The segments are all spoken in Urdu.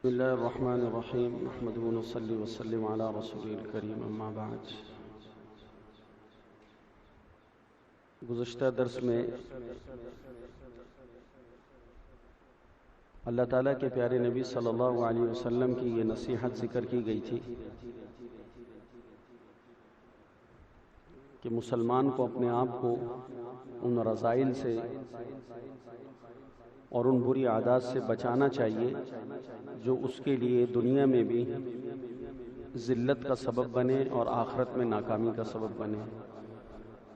بسم اللہ الرحمن الرحیم نحمده ونصلی وسلم علی رسول الکریم اما بعد۔ گزشتہ درس میں اللہ تعالیٰ کے پیارے نبی صلی اللہ علیہ وسلم کی یہ نصیحت ذکر کی گئی تھی کہ مسلمان کو اپنے آپ کو ان رذائل سے اور ان بری عادات سے بچانا چاہیے جو اس کے لیے دنیا میں بھی ذلت کا سبب بنے اور آخرت میں ناکامی کا سبب بنے۔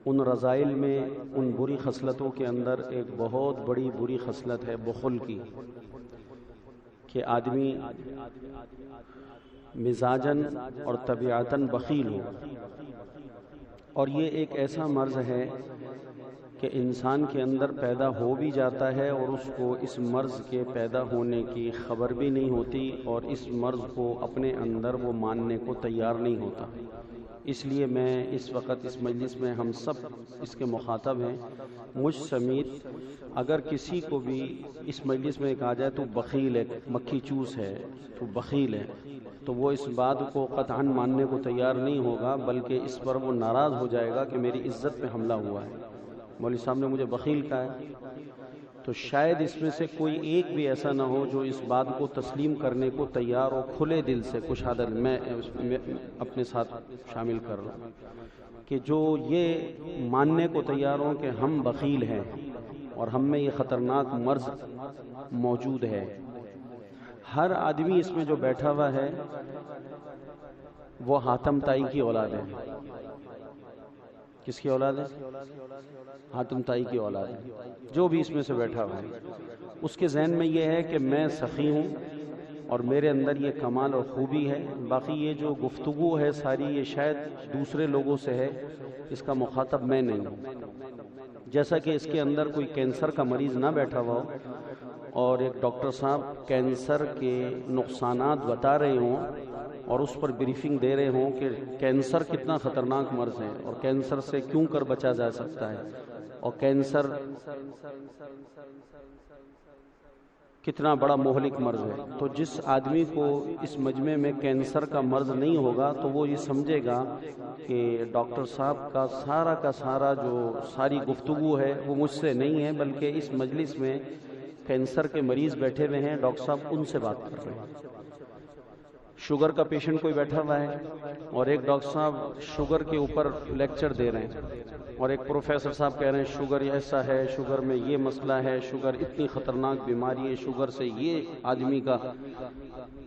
ان رذائل میں ان بری خصلتوں کے اندر ایک بہت بڑی بری خصلت ہے بخل کی، کہ آدمی مزاجاً اور طبیعتاً بخیل ہو، اور یہ ایک ایسا مرض ہے کہ انسان کے اندر پیدا ہو بھی جاتا ہے اور اس کو اس مرض کے پیدا ہونے کی خبر بھی نہیں ہوتی، اور اس مرض کو اپنے اندر وہ ماننے کو تیار نہیں ہوتا۔ اس لیے میں اس وقت اس مجلس میں ہم سب اس کے مخاطب ہیں، مجھ سمیت اگر کسی کو بھی اس مجلس میں کہا جائے تو بخیل ہے، مکھی چوس ہے، تو بخیل ہے، تو وہ اس بات کو قطعاً ماننے کو تیار نہیں ہوگا، بلکہ اس پر وہ ناراض ہو جائے گا کہ میری عزت پہ حملہ ہوا ہے، مولوی صاحب نے مجھے بخیل کہا ہے۔ تو شاید اس میں سے کوئی ایک بھی ایسا نہ ہو جو اس بات کو تسلیم کرنے کو تیار ہو، کھلے دل سے کشادہ دل، میں اپنے ساتھ شامل کر رہا ہوں، کہ جو یہ ماننے کو تیار ہوں کہ ہم بخیل ہیں اور ہم میں یہ خطرناک مرض موجود ہے۔ ہر آدمی اس میں جو بیٹھا ہوا ہے وہ حاتم طائی کی اولاد ہے۔ کس کی اولاد ہے؟ حاتم طائی کی اولاد ہے۔ جو بھی اس میں سے بیٹھا ہوا ہے اس کے ذہن میں یہ ہے کہ میں سخی ہوں اور میرے اندر یہ کمال اور خوبی ہے، باقی یہ جو گفتگو ہے ساری یہ شاید دوسرے لوگوں سے ہے، اس کا مخاطب میں نہیں ہوں۔ جیسا کہ اس کے اندر کوئی کینسر کا مریض نہ بیٹھا ہوا ہو اور ایک ڈاکٹر صاحب کینسر کے نقصانات بتا رہے ہوں اور اس پر بریفنگ دے رہے ہوں کہ کینسر کتنا خطرناک مرض ہے اور کینسر سے کیوں کر بچا جا سکتا ہے، اور کینسر کتنا بڑا مہلک مرض ہے، تو جس آدمی کو اس مجمع میں کینسر کا مرض نہیں ہوگا تو وہ یہ سمجھے گا کہ ڈاکٹر صاحب کا سارا جو ساری گفتگو ہے وہ مجھ سے نہیں ہے، بلکہ اس مجلس میں کینسر کے مریض بیٹھے ہوئے ہیں، ڈاکٹر صاحب ان سے بات کر رہے ہیں۔ شوگر کا پیشنٹ کوئی بیٹھا ہوا ہے اور ایک ڈاکٹر صاحب شوگر کے اوپر لیکچر دے رہے ہیں، اور ایک پروفیسر صاحب کہہ رہے ہیں شوگر ایسا ہے، شوگر میں یہ مسئلہ ہے، شوگر اتنی خطرناک بیماری ہے، شوگر سے یہ آدمی کا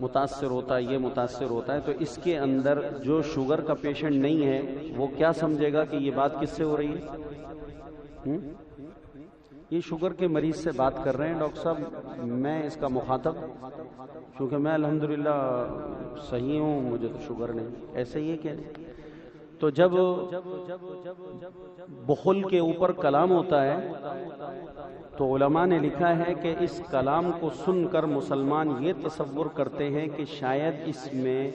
متاثر ہوتا ہے، یہ متاثر ہوتا ہے۔ تو اس کے اندر جو شوگر کا پیشنٹ نہیں ہے وہ کیا سمجھے گا کہ یہ بات کس سے ہو رہی ہے؟ یہ شوگر کے مریض سے بات کر رہے ہیں ڈاکٹر صاحب، میں اس کا مخاطب، کیونکہ میں الحمدللہ صحیح ہوں، مجھے تو شوگر نہیں، ایسے ہی ہے کیا؟ تو جب بخل کے اوپر کلام ہوتا ہے تو علماء نے لکھا ہے کہ اس کلام کو سن کر مسلمان یہ تصور کرتے ہیں کہ شاید اس میں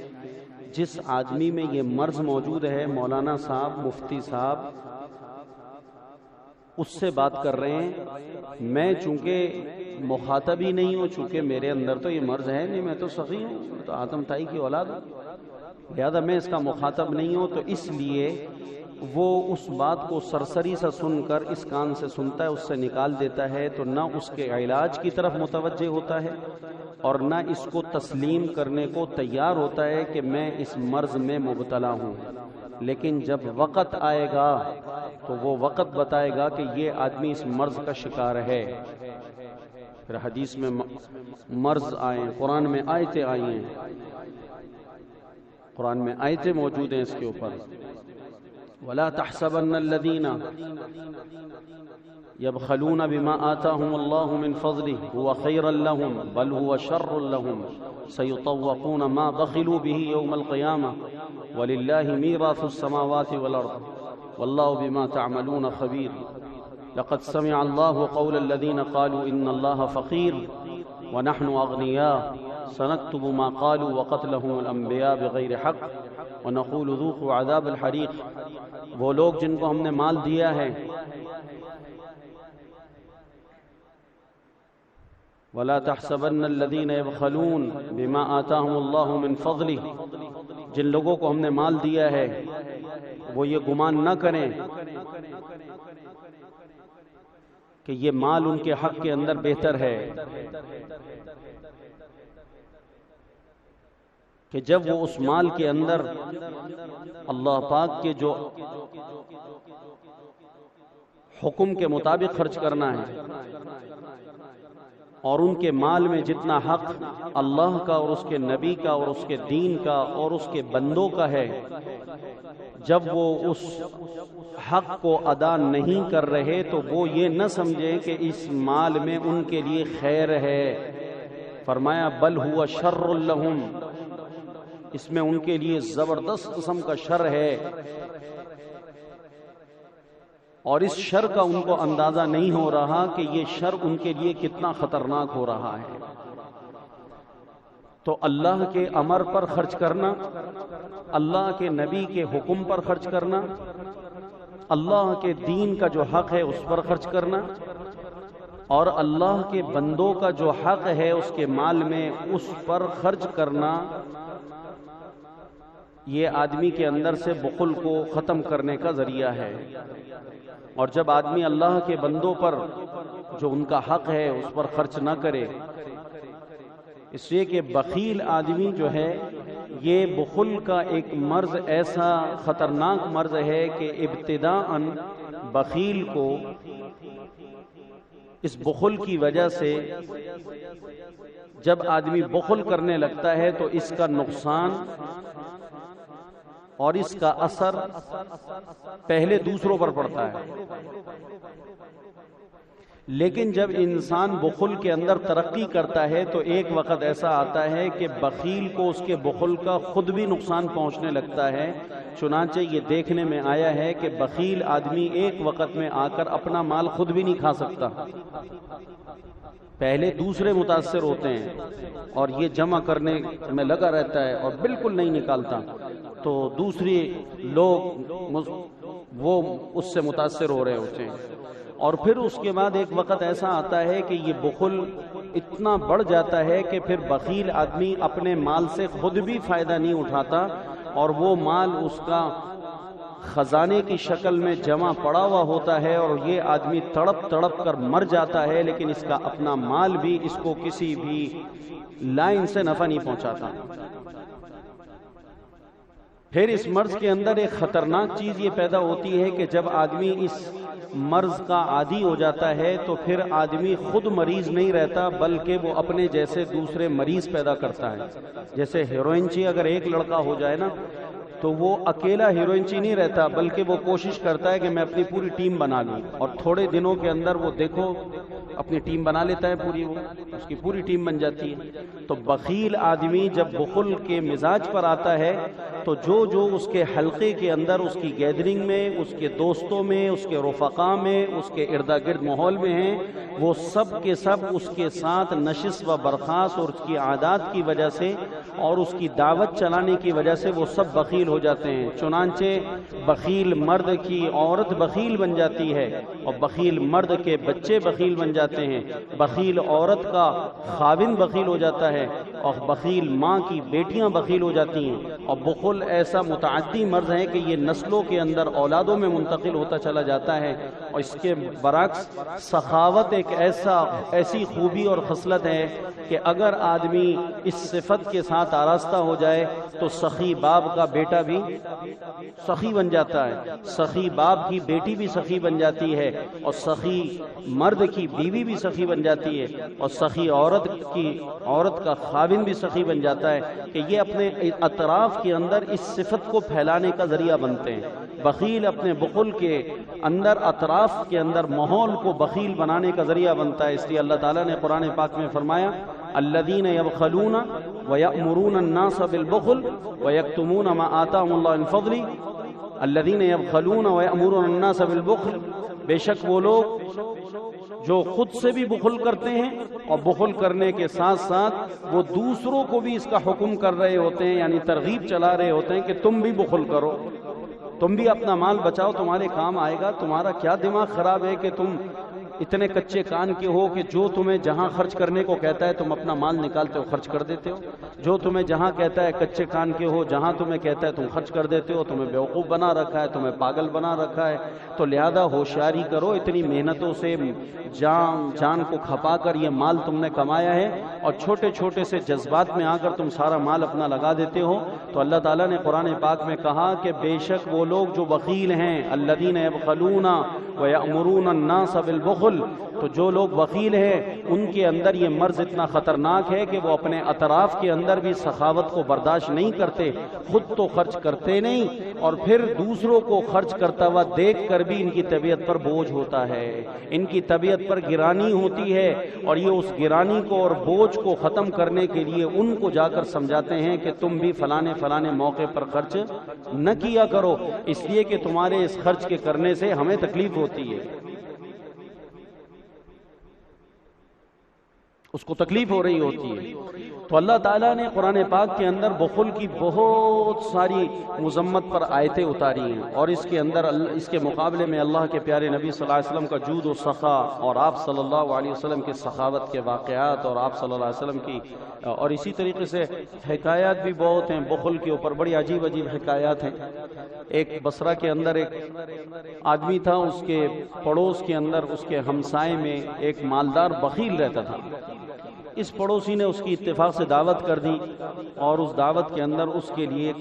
جس آدمی میں یہ مرض موجود ہے، مولانا صاحب، مفتی صاحب، اس سے بات کر رہے ہیں، میں چونکہ مخاطب ہی نہیں ہوں، چونکہ میرے اندر تو یہ مرض ہے نہیں، میں تو سخی ہوں، میں تو حاتم طائی کی اولاد ہوں، لہذا میں اس کا مخاطب نہیں ہوں، تو اس لیے وہ اس بات کو سرسری سے سن کر اس کان سے سنتا ہے، اس سے نکال دیتا ہے، تو نہ اس کے علاج کی طرف متوجہ ہوتا ہے اور نہ اس کو تسلیم کرنے کو تیار ہوتا ہے کہ میں اس مرض میں مبتلا ہوں۔ لیکن جب وقت آئے گا تو وہ وقت بتائے گا کہ یہ آدمی اس مرض کا شکار ہے۔ پھر حدیث میں مرض آئے، قرآن میں آیتیں آئی ہیں، قرآن میں آیتیں موجود ہیں اس کے اوپر، وَلَا تَحْسَبَنَّ الَّذِينَ يَبْخَلُونَ بِمَا آتَاهُمُ اللَّهُ مِنْ فَضْلِهِ هُوَ خَيْرًا لَهُمْ بَلْ هُوَ شَرٌّ لَهُمْ سَيُطَوَّقُونَ مَا بَخِلُوا بِهِ يَوْمَ الْقِيَامَةِ وَلِلَّهِ مِيرَاثُ السَّمَاوَاتِ وَالْأَرْضِ وَاللَّهُ بِمَا تَعْمَلُونَ خَبِيرٌ لَقَدْ سَمِعَ اللَّهُ قَوْلَ الَّذِينَ قَالُوا إِنَّ اللَّهَ فَقِيرٌ وَنَحْنُ أَغْنِيَاءُ سنكتب ما قالوا وقتلهم الانبیاء بغیر حق ونقول ذوقوا عذاب الحریق۔ وہ لوگ جن کو ہم نے مال دیا ہے ولا تحسبن الذين يبخلون بما آتاهم الله من فضله، جن لوگوں کو ہم نے مال دیا ہے وہ یہ گمان نہ کریں کہ یہ مال ان کے حق کے اندر بہتر ہے، کہ جب وہ اس مال کے اندر اللہ پاک کے جو حکم کے مطابق خرچ کرنا ہے اور ان کے مال میں جتنا حق اللہ کا اور اس کے نبی کا اور اس کے دین کا اور اس کے بندوں کا ہے، جب وہ اس حق کو ادا نہیں کر رہے تو وہ یہ نہ سمجھیں کہ اس مال میں ان کے لیے خیر ہے، فرمایا بل ہوا شر لہم، اس میں ان کے لیے زبردست قسم کا شر ہے، اور اس شر کا ان کو اندازہ نہیں ہو رہا کہ یہ شر ان کے لیے کتنا خطرناک ہو رہا ہے۔ تو اللہ کے امر پر خرچ کرنا، اللہ کے نبی کے حکم پر خرچ کرنا، اللہ کے دین کا جو حق ہے اس پر خرچ کرنا، اور اللہ کے بندوں کا جو حق ہے اس کے مال میں اس پر خرچ کرنا، یہ آدمی کے اندر سے بخل کو ختم کرنے کا ذریعہ ہے۔ اور جب آدمی اللہ کے بندوں پر جو ان کا حق ہے اس پر خرچ نہ کرے، اس لیے کہ بخیل آدمی جو ہے یہ بخل کا ایک مرض ایسا خطرناک مرض ہے کہ ابتداءً بخیل کو اس بخل کی وجہ سے جب آدمی بخل کرنے لگتا ہے تو اس کا نقصان اور اس کا اثر پہلے دوسروں پر پڑتا ہے، لیکن جب انسان بخل کے اندر ترقی کرتا ہے تو ایک وقت ایسا آتا ہے کہ بخیل کو اس کے بخل کا خود بھی نقصان پہنچنے لگتا ہے۔ چنانچہ یہ دیکھنے میں آیا ہے کہ بخیل آدمی ایک وقت میں آ کر اپنا مال خود بھی نہیں کھا سکتا، پہلے دوسرے متاثر ہوتے ہیں اور یہ جمع کرنے میں لگا رہتا ہے اور بالکل نہیں نکالتا، تو دوسری لوگ وہ اس سے متاثر ہو رہے ہوتے ہیں، اور پھر اس کے بعد ایک وقت ایسا آتا ہے کہ یہ بخل اتنا بڑھ جاتا ہے کہ پھر بخیل آدمی اپنے مال سے خود بھی فائدہ نہیں اٹھاتا، اور وہ مال اس کا خزانے کی شکل میں جمع پڑا ہوا ہوتا ہے، اور یہ آدمی تڑپ تڑپ کر مر جاتا ہے، لیکن اس کا اپنا مال بھی اس کو کسی بھی لائن سے نفع نہیں پہنچاتا۔ پھر اس مرض کے اندر ایک خطرناک چیز یہ پیدا ہوتی ہے کہ جب آدمی اس مرض کا عادی ہو جاتا ہے تو پھر آدمی خود مریض نہیں رہتا بلکہ وہ اپنے جیسے دوسرے مریض پیدا کرتا ہے۔ جیسے ہیروئنچی اگر ایک لڑکا ہو جائے نا تو وہ اکیلا ہیروئنچی نہیں رہتا بلکہ وہ کوشش کرتا ہے کہ میں اپنی پوری ٹیم بنا لوں، اور تھوڑے دنوں کے اندر وہ دیکھو اپنی ٹیم بنا لیتا ہے پوری، وہ اس کی پوری ٹیم بن جاتی ہے۔ تو بخیل آدمی جب بخل کے مزاج پر آتا ہے تو جو اس کے حلقے کے اندر، اس کی گیدرنگ میں، اس کے دوستوں میں، اس کے رفقا میں، اس کے ارد گرد ماحول میں ہیں، وہ سب کے سب اس کے ساتھ نشست و برخاست اور اس کی عادات کی وجہ سے اور اس کی دعوت چلانے کی وجہ سے وہ سب بخیل ہو جاتے ہیں۔ چنانچہ بخیل مرد کی عورت بخیل بن جاتی ہے، اور بخیل مرد کے بچے بخیل بن جاتے ہیں، بخیل عورت کا خاوند بخیل ہو جاتا ہے، اور بخیل ماں کی بیٹیاں بخیل ہو جاتی ہیں۔ اور بخل ایسا متعدی مرض ہے کہ یہ نسلوں کے اندر اولادوں میں منتقل ہوتا چلا جاتا ہے، اور اس کے برعکس سخاوت ایک ایسی خوبی اور خصلت ہے کہ اگر آدمی اس صفت کے ساتھ آراستہ ہو جائے تو سخی باپ کا بیٹا بھی سخی بن جاتا ہے، سخی باپ کی بیٹی بھی سخی بن جاتی ہے، اور سخی مرد کی بیوی بھی سخی بن جاتی ہے، اور سخی عورت کا خاوند بھی سخی بن جاتا ہے، کہ یہ اپنے اطراف کے اندر اس صفت کو پھیلانے کا ذریعہ بنتے ہیں۔ بخیل اپنے بخل کے اندر اطراف کے اندر ماحول کو بخیل بنانے کا ذریعہ بنتا ہے۔ اس لیے اللہ تعالیٰ نے قرآن پاک میں فرمایا الذین یبخلون ویأمرون الناس بالبخل ویکتمون ما آتاهم اللہ من فضل، الذین یبخلون ویأمرون الناس بالبخل، بے شک وہ لوگ جو خود سے بھی بخل کرتے ہیں اور بخل کرنے کے ساتھ ساتھ وہ دوسروں کو بھی اس کا حکم کر رہے ہوتے ہیں، یعنی ترغیب چلا رہے ہوتے ہیں کہ تم بھی بخل کرو، تم بھی اپنا مال بچاؤ، تمہارے کام آئے گا۔ تمہارا کیا دماغ خراب ہے کہ تم اتنے کچے کان کے ہو کہ جو تمہیں جہاں خرچ کرنے کو کہتا ہے تم اپنا مال نکالتے ہو خرچ کر دیتے ہو، جو تمہیں جہاں کہتا ہے کچے کان کے ہو جہاں تمہیں کہتا ہے تم خرچ کر دیتے ہو، تمہیں بیوقوف بنا رکھا ہے، تمہیں پاگل بنا رکھا ہے۔ تو لہذا ہوشیاری کرو، اتنی محنتوں سے جان کو کھپا کر یہ مال تم نے کمایا ہے اور چھوٹے چھوٹے سے جذبات میں آ کر تم سارا مال اپنا لگا دیتے ہو۔ تو اللہ تعالیٰ نے قرآن پاک میں کہا کہ بے شک وہ لوگ جو بخیل ہیں، الذین یبخلون ویأمرون الناس بالبخل، تو جو لوگ بخیل ہیں ان کے اندر یہ مرض اتنا خطرناک ہے کہ وہ اپنے اطراف کے اندر بھی سخاوت کو برداشت نہیں کرتے، خود تو خرچ کرتے نہیں اور پھر دوسروں کو خرچ کرتا ہوا دیکھ کر بھی ان کی طبیعت پر بوجھ ہوتا ہے، ان کی طبیعت پر گرانی ہوتی ہے، اور یہ اس گرانی کو اور بوجھ کو ختم کرنے کے لیے ان کو جا کر سمجھاتے ہیں کہ تم بھی فلانے موقع پر خرچ نہ کیا کرو، اس لیے کہ تمہارے اس خرچ کے کرنے سے ہمیں تکلیف ہوتی ہے، اس کو تکلیف ہو رہی ہوتی ہے۔ تو اللہ تعالیٰ نے قرآن پاک کے اندر بخل کی بہت ساری مذمت پر آیتیں اتاری ہیں، اور اس کے اندر اس کے مقابلے میں اللہ کے پیارے نبی صلی اللہ علیہ وسلم کا جود و سخا اور آپ صلی اللہ علیہ وسلم کے سخاوت کے واقعات اور آپ صلی اللہ علیہ وسلم کی، اور اسی طریقے سے حکایات بھی بہت ہیں بخل کے اوپر، بڑی عجیب عجیب حکایات ہیں۔ ایک بصرہ کے اندر ایک آدمی تھا، اس کے پڑوس کے اندر اس کے ہمسائے میں ایک مالدار بخیل رہتا تھا۔ اس پڑوسی نے اس کی اتفاق سے دعوت کر دی اور اس دعوت کے اندر اس کے لیے